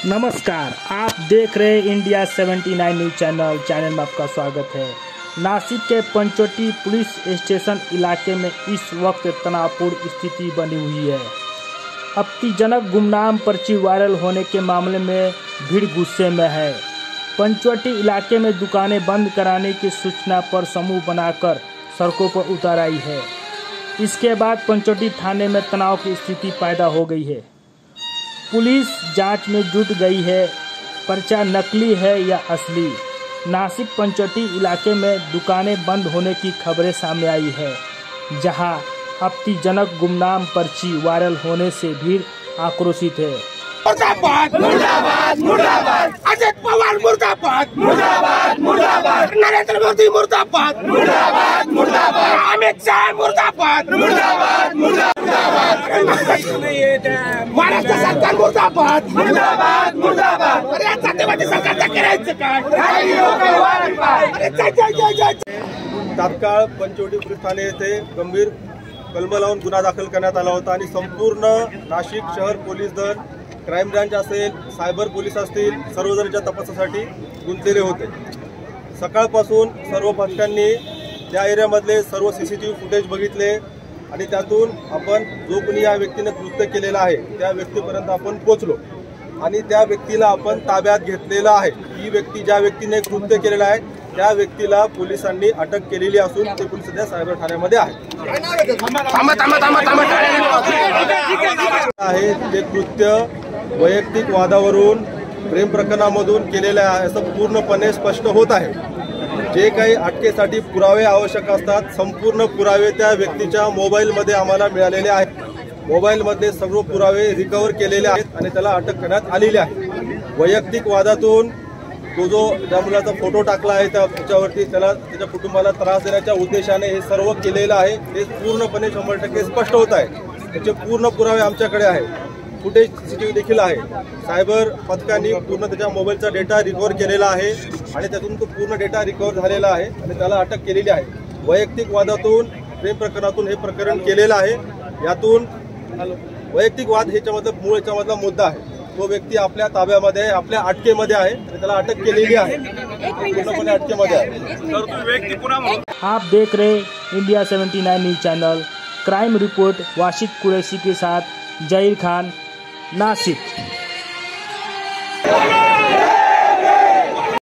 नमस्कार, आप देख रहे हैं इंडिया 79 न्यूज चैनल में आपका स्वागत है। नासिक के पंचवटी पुलिस स्टेशन इलाके में इस वक्त तनावपूर्ण स्थिति बनी हुई है। आपत्तिजनक गुमनाम पर्ची वायरल होने के मामले में भीड़ गुस्से में है। पंचवटी इलाके में दुकानें बंद कराने की सूचना पर समूह बनाकर सड़कों पर उतर आई है। इसके बाद पंचवटी थाने में तनाव की स्थिति पैदा हो गई है। पुलिस जांच में जुट गई है, पर्चा नकली है या असली। नासिक पंचवटी इलाके में दुकानें बंद होने की खबरें सामने आई है, जहां आपत्तिजनक गुमनाम पर्ची वायरल होने से भीड़ आक्रोशित है। मुर्दाबाद मुर्दाबाद मुर्दाबाद, अजित पवार मुर्दाबाद मुर्दाबाद मुर्दाबाद, नरेंद्र मोदी मुर्दाबाद मुर्दाबाद मुर्दाबाद, अमित शाह मुर्दाबाद मुर्दाबाद मुर्दाबाद, महाराष्ट्र सरकार मुर्दाबाद मुर्दाबाद मुर्दाबाद। अरे या जातीवादी सरकारचं करायचं काय? तात्काळ पंचवटी पोलीस ठाणे येथे गंभीर कलम लावून गुन्हा दाखल करण्यात आला होता आणि संपूर्ण नाशिक शहर पोलीस दल, क्राईम ब्रांच असेल, सायबर पोलीस असतील, सर्वजणांच्या तपासासाठी गुंतलेले होते। सकाळपासून सर्व पथकांनी त्या एरियामधले सर्व सीसीटीव्ही फुटेज बघितले आणि त्यातून आपण जो कोणी या व्यक्तीने कृत्य केलेलं आहे त्या व्यक्तीपर्यंत आपण पोहोचलो आणि त्या व्यक्तीला आपण ताब्यात घेतलेलं आहे। ही व्यक्ती ज्या व्यक्तीने कृत्य केलेलं आहे त्या व्यक्तीला पोलिसांनी अटक केलेली असून ते पोलीस सध्या सायबर ठाण्यामध्ये आहे। ते कृत्य वैयक्तिक वादावरून प्रेम प्रकरणामधून केलेले आहे असं पूर्णपणे स्पष्ट होत आहे। जे काही अटकेसाठी पुरावे आवश्यक असतात, संपूर्ण पुरावे त्या व्यक्तीच्या मोबाईलमध्ये आम्हाला मिळालेले आहेत। मोबाईलमध्ये सर्व पुरावे रिकव्हर केलेले आहेत आणि त्याला अटक करण्यात आलेली आहे। वैयक्तिक वादातून तो जो ज्या मुलाचा फोटो टाकला आहे त्याच्यावरती त्याला त्याच्या कुटुंबाला त्रास देण्याच्या उद्देशाने हे सर्व केलेलं आहे, हे पूर्णपणे 100% स्पष्ट होत आहे। त्याचे पूर्ण पुरावे आमच्याकडे आहेत, फुटेज सीसीटीव्ही देखील आहे। सायबर पथकांनी पूर्ण त्याच्या मोबाईलचा डेटा रिकव्हर केलेला आहे आणि त्यातून तो पूर्ण डेटा रिकव्हर झालेला आहे आणि त्याला अटक केलेली आहे। वैयक्तिक वादातून प्रेम प्रकरणातून हे प्रकरण केलेलं आहे। यातून वैयक्तिक वाद याच्यामधला मुद्दा आहे। तो व्यक्ती आपल्या ताब्यामध्ये आहे, आपल्या अटकेमध्ये आहे आणि त्याला अटक केलेली आहे, पूर्णपणे अटकेमध्ये आहे। आप देख रहे India 79 news channel. Crime report Washid Qureshi के साथ जहीर खान, नासिक।